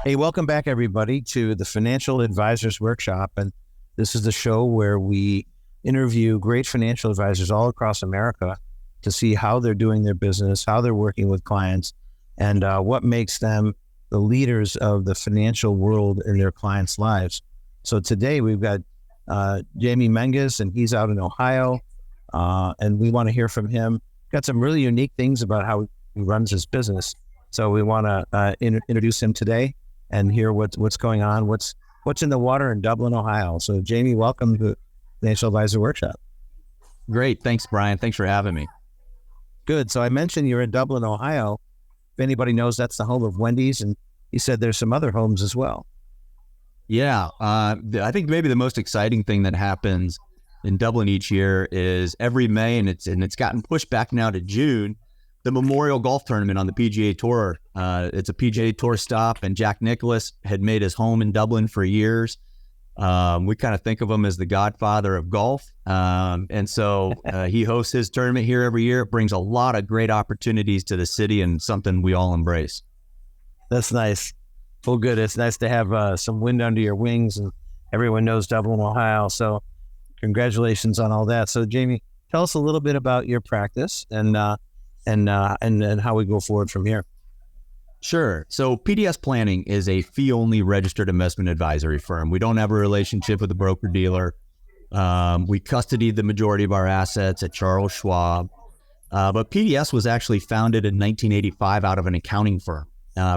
Hey, welcome back, everybody, to the Financial Advisors Workshop. And this is the show where we interview great financial advisors all across America to see how they're doing their business, how they're working with clients, and what makes them the leaders of the financial world in their clients' lives. So today we've got Jamie Menges, and he's out in Ohio, and we want to hear from him. Got some really unique things about how he runs his business. So we want to introduce him today and hear what's going on, what's in the water in Dublin, Ohio. So Jamie, welcome to the Financial Advisor Workshop. Great. Thanks, Brian. Thanks for having me. Good. So I mentioned you're in Dublin, Ohio. If anybody knows, that's the home of Wendy's, and he said there's some other homes as well. Yeah. I think maybe the most exciting thing that happens in Dublin each year is every May, and it's gotten pushed back now to June, the Memorial Golf Tournament on the PGA Tour. It's a PGA Tour stop, and Jack Nicklaus had made his home in Dublin for years. We kind of think of him as the godfather of golf. And so he hosts his tournament here every year. It brings a lot of great opportunities to the city and something we all embrace. That's nice. Well, good. It's nice to have some wind under your wings, and everyone knows Dublin, Ohio. So congratulations on all that. So Jamie, tell us a little bit about your practice and how we go forward from here. Sure. So PDS Planning is a fee-only registered investment advisory firm. We don't have a relationship with a broker-dealer. We custody the majority of our assets at Charles Schwab. But PDS was actually founded in 1985 out of an accounting firm,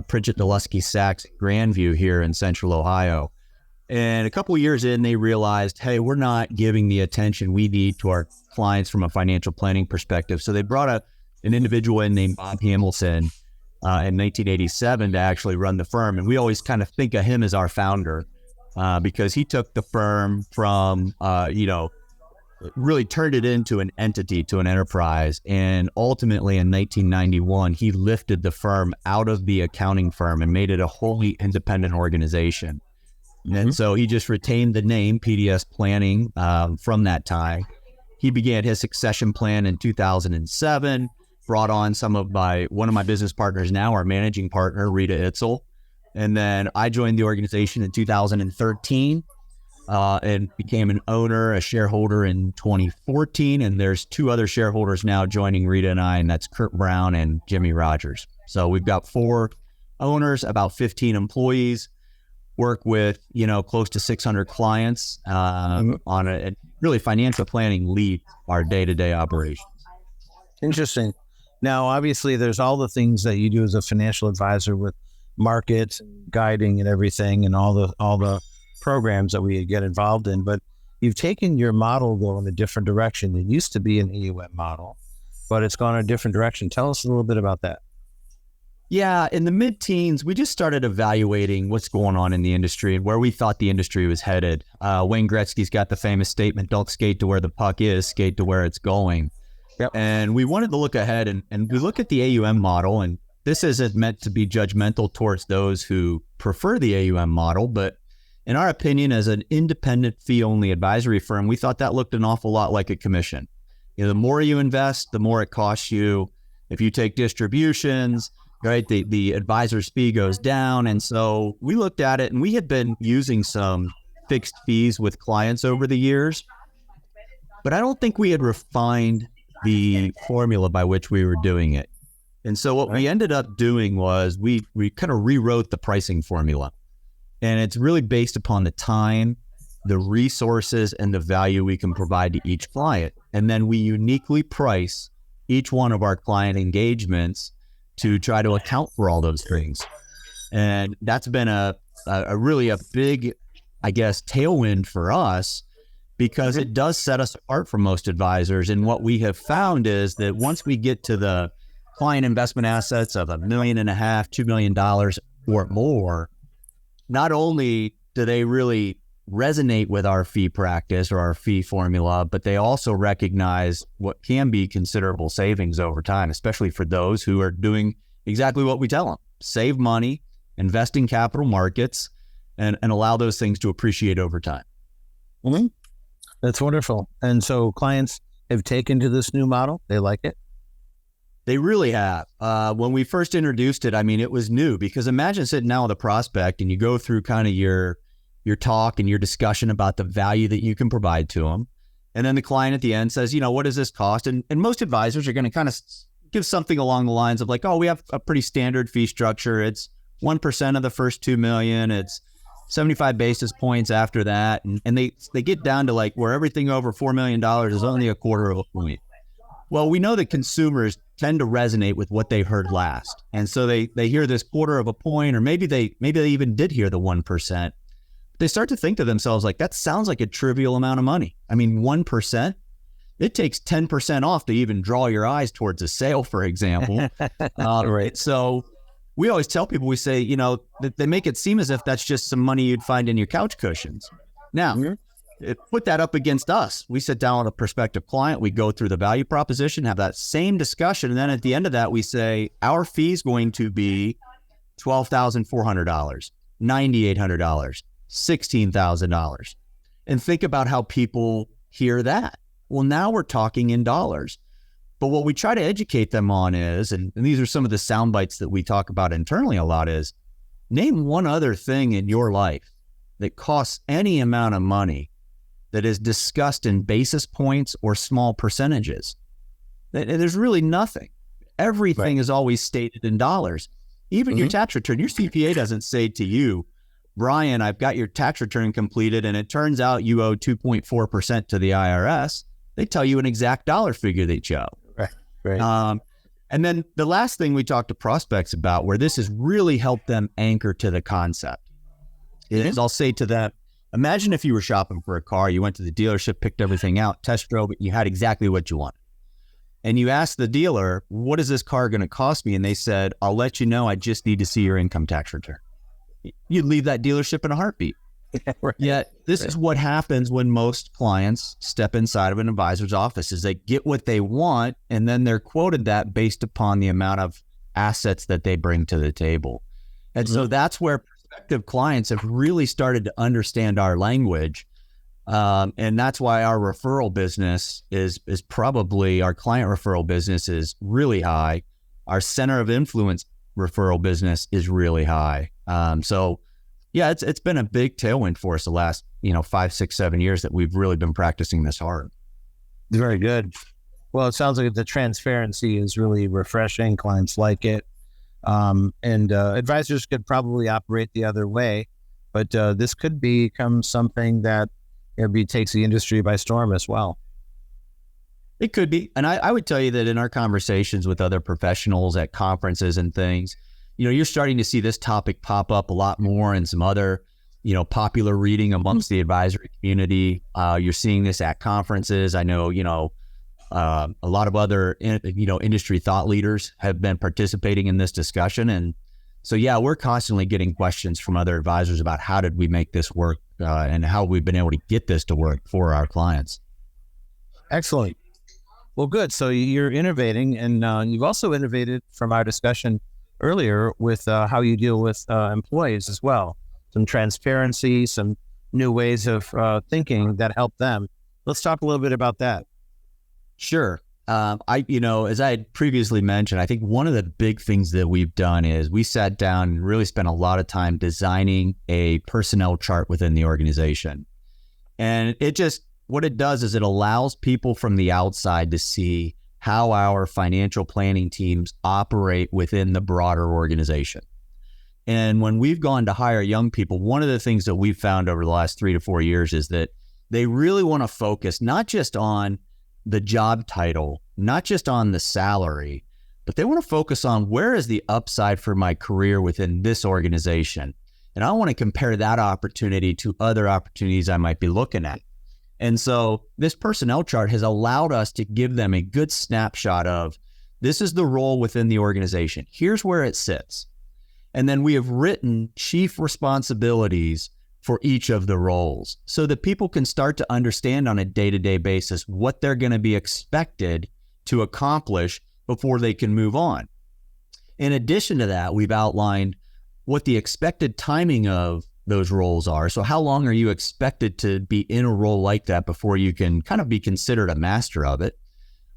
Pritchett Delusky Sachs Grandview here in Central Ohio. And a couple of years in, they realized, hey, we're not giving the attention we need to our clients from a financial planning perspective. So they brought an individual in named Bob Hamilton in 1987 to actually run the firm. And we always kind of think of him as our founder because he took the firm from, really turned it into an entity, to an enterprise. And ultimately in 1991, he lifted the firm out of the accounting firm and made it a wholly independent organization. Mm-hmm. And so he just retained the name PDS Planning from that time. He began his succession plan in 2007. Brought on one of my business partners now, our managing partner, Rita Itzel. And then I joined the organization in 2013 and became an owner, a shareholder in 2014. And there's two other shareholders now joining Rita and I, and that's Kurt Brown and Jimmy Rogers. So we've got 4 owners, about 15 employees, work with, close to 600 clients on a really financial planning lead our day-to-day operations. Interesting. Now, obviously, there's all the things that you do as a financial advisor with markets and guiding and everything, and all the programs that we get involved in. But you've taken your model, though, in a different direction. It used to be an AUM model, but it's gone in a different direction. Tell us a little bit about that. Yeah, in the mid-teens, we just started evaluating what's going on in the industry and where we thought the industry was headed. Wayne Gretzky's got the famous statement, "Don't skate to where the puck is, skate to where it's going." Yep. And we wanted to look ahead and we look at the AUM model, and this isn't meant to be judgmental towards those who prefer the AUM model, but in our opinion, as an independent fee-only advisory firm, we thought that looked an awful lot like a commission. The more you invest, the more it costs you. If you take distributions, right, the advisor's fee goes down. And so we looked at it, and we had been using some fixed fees with clients over the years, but I don't think we had refined the formula by which we were doing it. And so what we ended up doing was we kind of rewrote the pricing formula. And it's really based upon the time, the resources, and the value we can provide to each client. And then we uniquely price each one of our client engagements to try to account for all those things. And that's been a really big, I guess, tailwind for us, because it does set us apart from most advisors. And what we have found is that once we get to the client investment assets of $1.5 million, $2 million or more, not only do they really resonate with our fee practice or our fee formula, but they also recognize what can be considerable savings over time, especially for those who are doing exactly what we tell them: save money, invest in capital markets, and allow those things to appreciate over time. Mm-hmm. That's wonderful. And so clients have taken to this new model. They like it. They really have. When we first introduced it, I mean, it was new because imagine sitting down with a prospect and you go through kind of your talk and your discussion about the value that you can provide to them. And then the client at the end says, what does this cost? And most advisors are going to kind of give something along the lines of like, oh, we have a pretty standard fee structure. It's 1% of the first 2 million. It's 75 basis points after that. And they get down to like where everything over $4 million is only a quarter of a point. Well, we know that consumers tend to resonate with what they heard last. And so they hear this quarter of a point, or maybe they even did hear the 1%. They start to think to themselves, like, that sounds like a trivial amount of money. I mean, 1%, it takes 10% off to even draw your eyes towards a sale, for example. Right. So we always tell people, we say, that they make it seem as if that's just some money you'd find in your couch cushions. Now, put that up against us. We sit down with a prospective client, we go through the value proposition, have that same discussion. And then at the end of that, we say, our fee is going to be $12,400, $9,800. $16,000. And think about how people hear that. Well, now we're talking in dollars. But what we try to educate them on is, and these are some of the sound bites that we talk about internally a lot, is name one other thing in your life that costs any amount of money that is discussed in basis points or small percentages. There's really nothing. Everything is always stated in dollars. Even your tax return, your CPA doesn't say to you, Brian, I've got your tax return completed and it turns out you owe 2.4% to the IRS. They tell you an exact dollar figure that you owe. Right. And then the last thing we talk to prospects about, where this has really helped them anchor to the concept, is I'll say to them, imagine if you were shopping for a car, you went to the dealership, picked everything out, test drove it, you had exactly what you wanted. And you asked the dealer, what is this car going to cost me? And they said, I'll let you know, I just need to see your income tax return. You'd leave that dealership in a heartbeat. Right. Yet this is what happens when most clients step inside of an advisor's office, is they get what they want and then they're quoted that based upon the amount of assets that they bring to the table. And so that's where prospective clients have really started to understand our language. And that's why our referral business is probably, our client referral business is really high. Our center of influence referral business is really high. So yeah, it's been a big tailwind for us the last, 5, 6, 7 years that we've really been practicing this hard. Very good. Well, it sounds like the transparency is really refreshing. Clients like it. And advisors could probably operate the other way, but this could become something that takes the industry by storm as well. It could be. And I would tell you that in our conversations with other professionals at conferences and things, you're starting to see this topic pop up a lot more in some other, popular reading amongst the advisory community. You're seeing this at conferences. I know, a lot of other, industry thought leaders have been participating in this discussion. And so, yeah, we're constantly getting questions from other advisors about how did we make this work and how we've been able to get this to work for our clients. Excellent. Well, good. So you're innovating, and you've also innovated from our discussion earlier with how you deal with employees as well. Some transparency, some new ways of thinking that help them. Let's talk a little bit about that. Sure. As I had previously mentioned, I think one of the big things that we've done is we sat down and really spent a lot of time designing a personnel chart within the organization. And what it does is it allows people from the outside to see how our financial planning teams operate within the broader organization. And when we've gone to hire young people, one of the things that we've found over the last 3 to 4 years is that they really want to focus not just on the job title, not just on the salary, but they want to focus on where is the upside for my career within this organization. And I want to compare that opportunity to other opportunities I might be looking at. And so this personnel chart has allowed us to give them a good snapshot of this is the role within the organization. Here's where it sits. And then we have written chief responsibilities for each of the roles so that people can start to understand on a day-to-day basis what they're going to be expected to accomplish before they can move on. In addition to that, we've outlined what the expected timing of those roles are. So how long are you expected to be in a role like that before you can kind of be considered a master of it?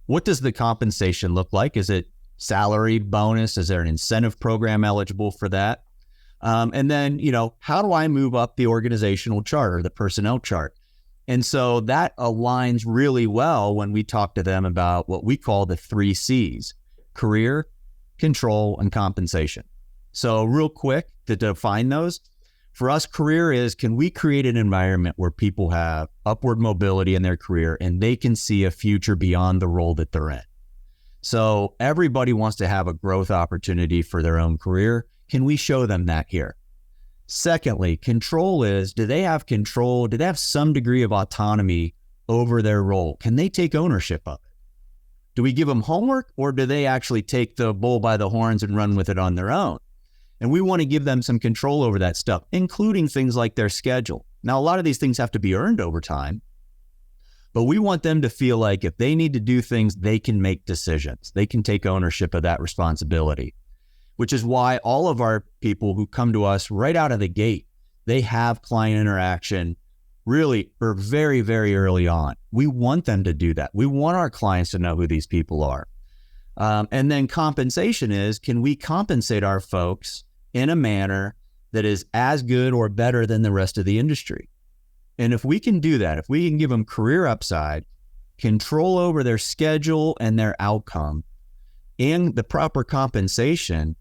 What does the compensation look like? Is it salary, bonus? Is there an incentive program eligible for that? And then, how do I move up the organizational chart or the personnel chart? And so that aligns really well when we talk to them about what we call the 3 C's: career, control, and compensation. So real quick to define those, for us, career is, can we create an environment where people have upward mobility in their career and they can see a future beyond the role that they're in? So everybody wants to have a growth opportunity for their own career. Can we show them that here? Secondly, control is, do they have control? Do they have some degree of autonomy over their role? Can they take ownership of it? Do we give them homework, or do they actually take the bull by the horns and run with it on their own? And we want to give them some control over that stuff, including things like their schedule. Now, a lot of these things have to be earned over time, but we want them to feel like if they need to do things, they can make decisions. They can take ownership of that responsibility, which is why all of our people who come to us right out of the gate, they have client interaction really or very, very early on. We want them to do that. We want our clients to know who these people are. And then compensation is, can we compensate our folks in a manner that is as good or better than the rest of the industry? And if we can do that, if we can give them career upside, control over their schedule and their outcome, and the proper compensation,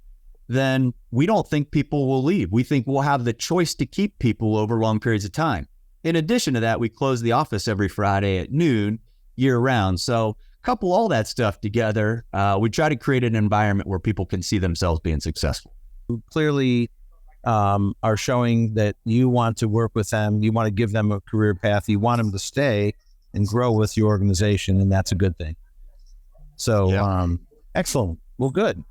then we don't think people will leave. We think we'll have the choice to keep people over long periods of time. In addition to that, we close the office every Friday at noon year round. So couple all that stuff together, we try to create an environment where people can see themselves being successful. Clearly are showing that you want to work with them, you want to give them a career path, you want them to stay and grow with your organization, and that's a good thing. So, excellent. Well, good.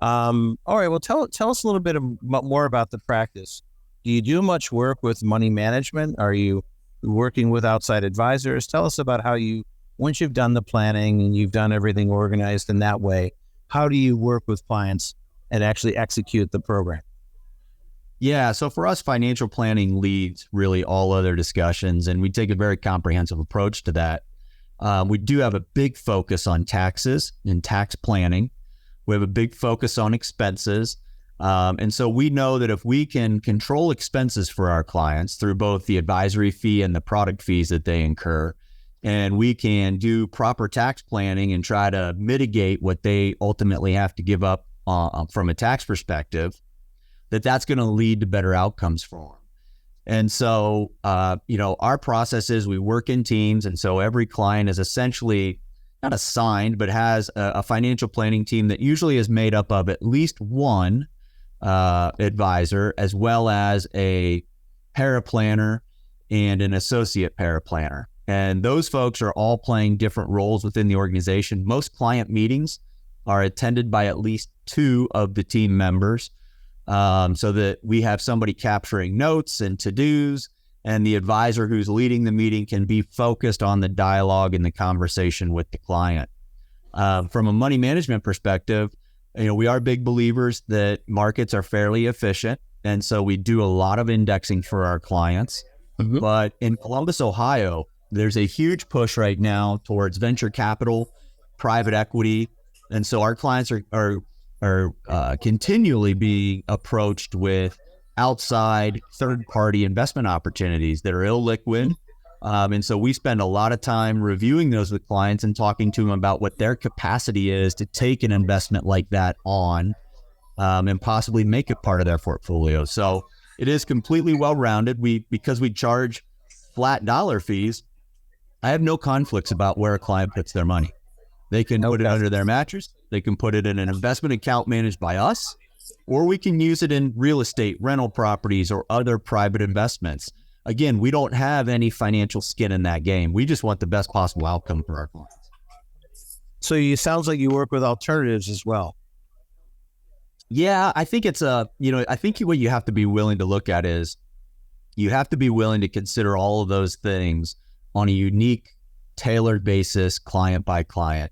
All right. Well, tell us a little bit more about the practice. Do you do much work with money management? Are you working with outside advisors? Tell us about how you, once you've done the planning and you've done everything organized in that way, how do you work with clients and actually execute the program? Yeah, so for us, financial planning leads really all other discussions, and we take a very comprehensive approach to that. We do have a big focus on taxes and tax planning. We have a big focus on expenses. And so we know that if we can control expenses for our clients through both the advisory fee and the product fees that they incur, and we can do proper tax planning and try to mitigate what they ultimately have to give up from a tax perspective, that's going to lead to better outcomes for them. And so, our process is we work in teams. And so every client is essentially not assigned, but has a financial planning team that usually is made up of at least one advisor, as well as a paraplanner and an associate paraplanner. And those folks are all playing different roles within the organization. Most client meetings are attended by at least 2 of the team members, so that we have somebody capturing notes and to-dos, and the advisor who's leading the meeting can be focused on the dialogue and the conversation with the client. From a money management perspective, we are big believers that markets are fairly efficient, and so we do a lot of indexing for our clients. Mm-hmm. But in Columbus, Ohio, there's a huge push right now towards venture capital, private equity, and so our clients are continually being approached with outside third-party investment opportunities that are illiquid. And so we spend a lot of time reviewing those with clients and talking to them about what their capacity is to take an investment like that on, and possibly make it part of their portfolio. So it is completely well-rounded. Because we charge flat dollar fees, I have no conflicts about where a client puts their money. They can put it under their mattress. They can put it in an investment account managed by us, or we can use it in real estate, rental properties, or other private investments. Again, we don't have any financial skin in that game. We just want the best possible outcome for our clients. So it sounds like you work with alternatives as well. Yeah, I think I think what you have to be willing to look at is you have to be willing to consider all of those things on a unique, tailored basis, client by client.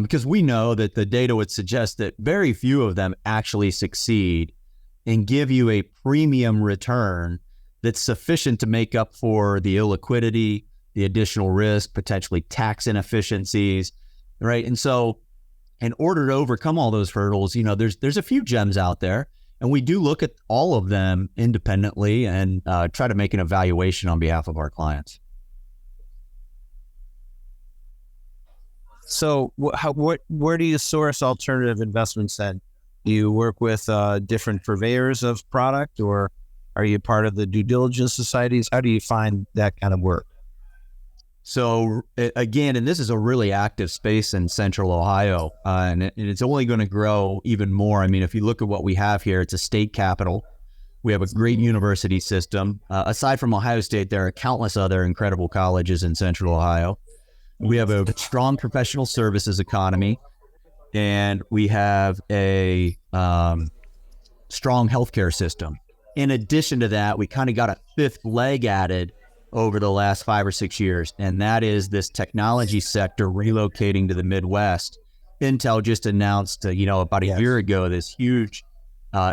Because we know that the data would suggest that very few of them actually succeed and give you a premium return that's sufficient to make up for the illiquidity, the additional risk, potentially tax inefficiencies, right? And so in order to overcome all those hurdles, there's a few gems out there, and we do look at all of them independently and try to make an evaluation on behalf of our clients. So where do you source alternative investments then? Do you work with different purveyors of product, or are you part of the due diligence societies? How do you find that kind of work? So again, and this is a really active space in Central Ohio, and it's only going to grow even more. I mean, if you look at what we have here, it's a state capital. We have a great university system. Aside from Ohio State, there are countless other incredible colleges in Central Ohio. We have a strong professional services economy, and we have a strong healthcare system. In addition to that, we kind of got a fifth leg added over the last 5 or 6 years, and that is this technology sector relocating to the Midwest. Intel just announced, about a year ago, this huge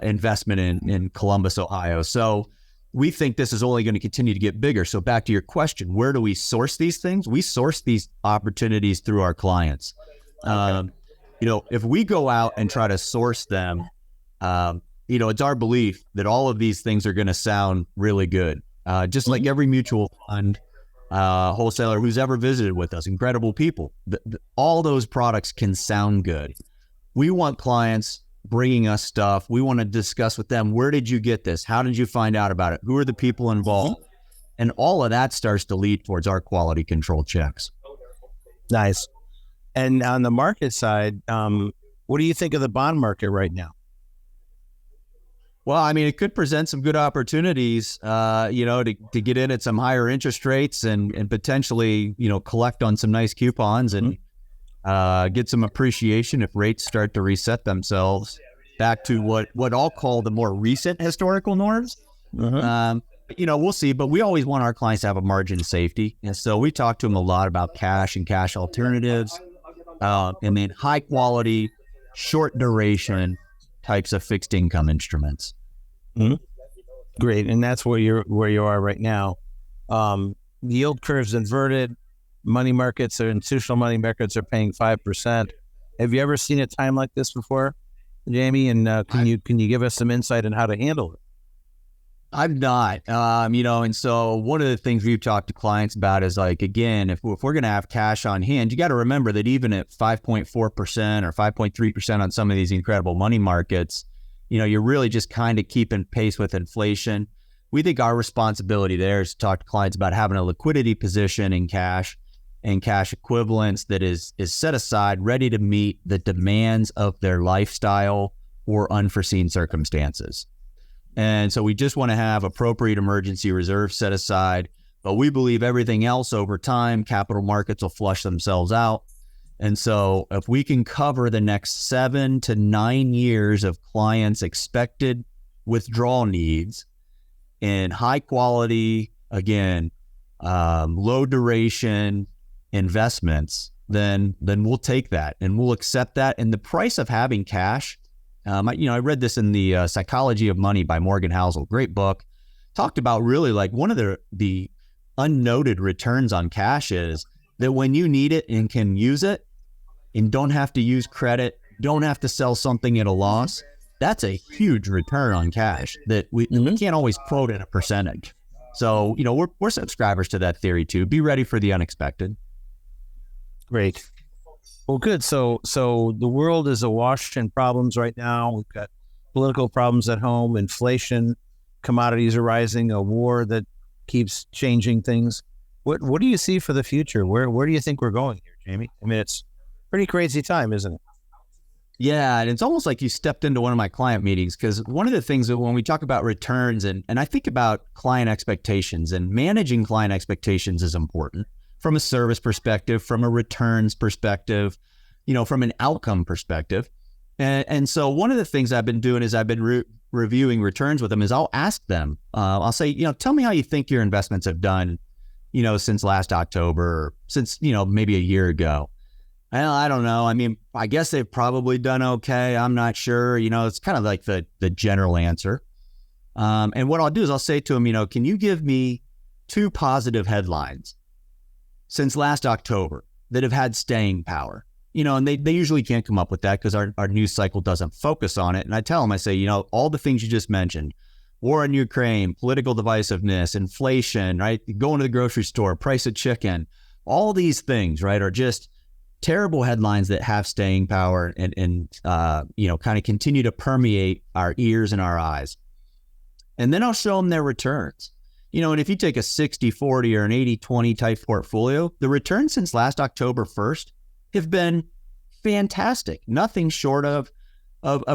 investment in Columbus, Ohio. So we think this is only going to continue to get bigger. So back to your question, where do we source these things? We source these opportunities through our clients. If we go out and try to source them, it's our belief that all of these things are going to sound really good. Just like every mutual fund wholesaler who's ever visited with us, incredible people. All those products can sound good. We want clients bringing us stuff. We want to discuss with them, where did you get this? How did you find out about it? Who are the people involved? And all of that starts to lead towards our quality control checks. Nice. And on the market side, what do you think of the bond market right now? Well, I mean, it could present some good opportunities, to get in at some higher interest rates and potentially, collect on some nice coupons and get some appreciation if rates start to reset themselves back to what I'll call the more recent historical norms. We'll see, but we always want our clients to have a margin of safety. And so we talk to them a lot about cash and cash alternatives, and then high quality, short duration types of fixed income instruments. Great. And that's where you are right now. The yield curve's inverted. Institutional money markets are paying 5%. Have you ever seen a time like this before, Jamie? And can you give us some insight on how to handle it? I've not, and so one of the things we've talked to clients about is again, if we're going to have cash on hand, you got to remember that even at 5.4% or 5.3% on some of these incredible money markets, you're really just kind of keeping pace with inflation. We think our responsibility there is to talk to clients about having a liquidity position in cash and cash equivalents that is set aside, ready to meet the demands of their lifestyle or unforeseen circumstances. And so we just want to have appropriate emergency reserves set aside, but we believe everything else over time, capital markets will flush themselves out. And so if we can cover the next 7 to 9 years of clients' expected withdrawal needs in high quality, again, low duration investments, then we'll take that and we'll accept that. And the price of having cash, I read this in the Psychology of Money by Morgan Housel, great book, talked about really one of the unnoted returns on cash is that when you need it and can use it and don't have to use credit, don't have to sell something at a loss, that's a huge return on cash that we can't always quote in a percentage. So, we're subscribers to that theory too. Be ready for the unexpected. Great. Well, good. So the world is awash in problems right now. We've got political problems at home, inflation, commodities are rising, a war that keeps changing things. What do you see for the future? Where do you think we're going here, Jamie? I mean, it's a pretty crazy time, isn't it? Yeah, and it's almost like you stepped into one of my client meetings, because one of the things that when we talk about returns and I think about client expectations, and managing client expectations is important from a service perspective, from a returns perspective, from an outcome perspective. And so one of the things I've been doing is I've been reviewing returns with them is I'll ask them, I'll say, tell me how you think your investments have done, since last October, or since, maybe a year ago. Well, I don't know. I mean, I guess they've probably done okay. I'm not sure. It's kind of like the general answer. And what I'll do is I'll say to them, can you give me 2 positive headlines since last October that have had staying power? and they usually can't come up with that because our news cycle doesn't focus on it. And I tell them, I say, all the things you just mentioned, war in Ukraine, political divisiveness, inflation, right? Going to the grocery store, price of chicken, all these things, right, are just terrible headlines that have staying power and kind of continue to permeate our ears and our eyes. And then I'll show them their returns. And if you take a 60-40 or an 80-20 type portfolio, the returns since last October 1st have been fantastic, nothing short of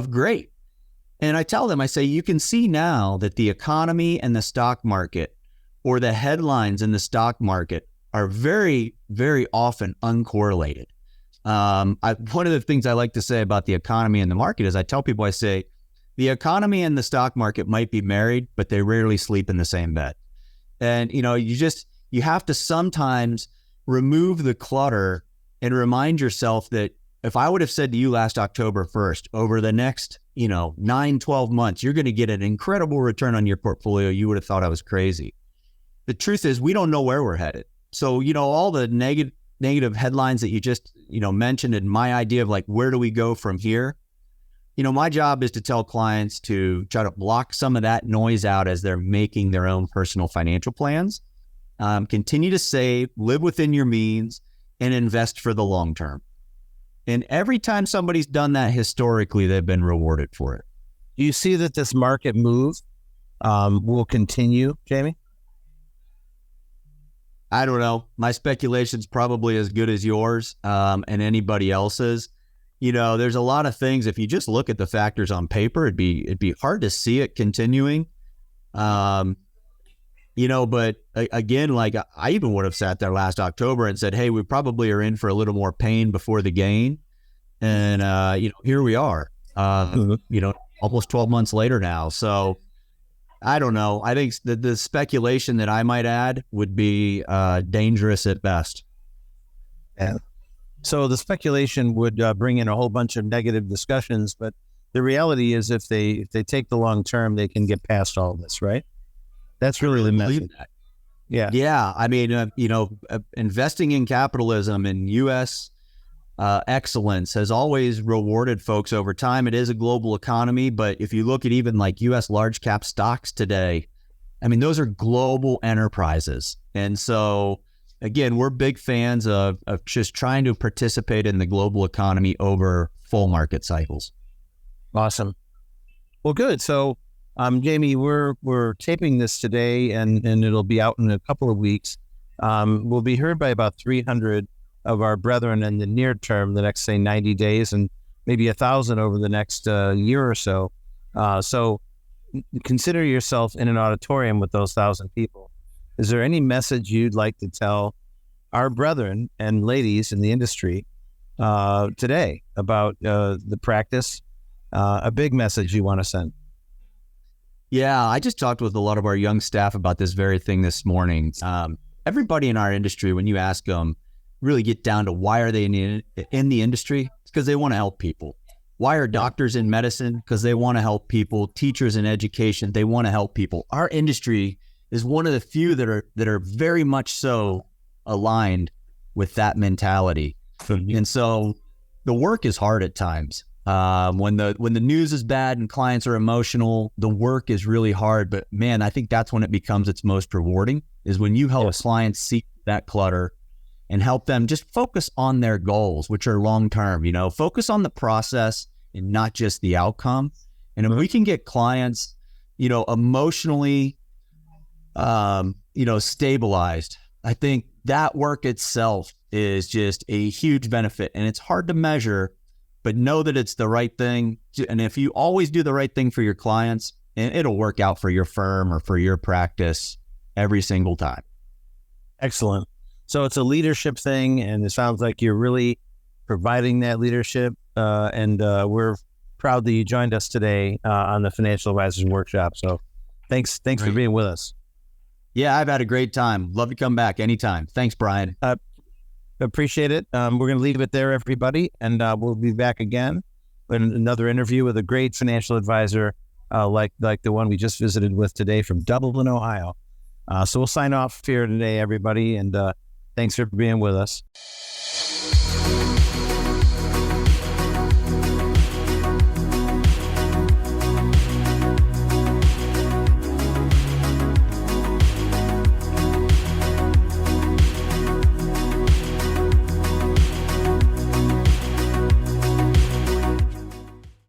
great. And I tell them, I say, you can see now that the economy and the stock market, or the headlines in the stock market, are very, very often uncorrelated. One of the things I like to say about the economy and the market is I tell people, I say, the economy and the stock market might be married, but they rarely sleep in the same bed. And, you have to sometimes remove the clutter and remind yourself that if I would have said to you last October 1st, over the next, 9-12 months, you're going to get an incredible return on your portfolio, you would have thought I was crazy. The truth is we don't know where we're headed. So, all the negative headlines that you just, mentioned, and my idea of like, where do we go from here? My job is to tell clients to try to block some of that noise out as they're making their own personal financial plans. Continue to save, live within your means, and invest for the long term. And every time somebody's done that historically, they've been rewarded for it. Do you see that this market move will continue, Jamie? I don't know. My speculation's probably as good as yours and anybody else's. There's a lot of things. If you just look at the factors on paper, it'd be hard to see it continuing. But again, like I even would have sat there last October and said, hey, we probably are in for a little more pain before the gain. And, here we are, almost 12 months later now. So I don't know. I think the speculation that I might add would be dangerous at best. Yeah. So the speculation would bring in a whole bunch of negative discussions, but the reality is if they take the long term, they can get past all of this, right? That's really the message. Yeah. Yeah. I mean, investing in capitalism and U.S. Excellence has always rewarded folks over time. It is a global economy, but if you look at even like U.S. large cap stocks today, I mean, those are global enterprises. And so, again, we're big fans of just trying to participate in the global economy over full market cycles. Awesome. Well, good. So, Jamie, we're taping this today, and it'll be out in a couple of weeks. We'll be heard by about 300 of our brethren in the near term, the next, say, 90 days, and maybe 1,000 over the next year or so. So consider yourself in an auditorium with those 1,000 people. Is there any message you'd like to tell our brethren and ladies in the industry today about the practice? A big message you want to send? Yeah, I just talked with a lot of our young staff about this very thing this morning. Everybody in our industry, when you ask them, really get down to why are they in the industry? It's because they want to help people. Why are doctors in medicine? Because they want to help people. Teachers in education, they want to help people. Our industry is one of the few that are very much so aligned with that mentality. And so the work is hard at times. When the news is bad and clients are emotional, the work is really hard. But man, I think that's when it becomes its most rewarding, is when you help clients see that clutter and help them just focus on their goals, which are long-term, focus on the process and not just the outcome. And if we can get clients, emotionally, stabilized, I think that work itself is just a huge benefit, and it's hard to measure, but know that it's the right thing. And if you always do the right thing for your clients, it'll work out for your firm or for your practice every single time. Excellent. So it's a leadership thing, and it sounds like you're really providing that leadership. And we're proud that you joined us today on the Financial Advisors Workshop. So thanks for being with us. Yeah, I've had a great time. Love to come back anytime. Thanks, Brian. Appreciate it. We're going to leave it there, everybody, and we'll be back again with another interview with a great financial advisor like the one we just visited with today from Dublin, Ohio. So we'll sign off here today, everybody, and thanks for being with us.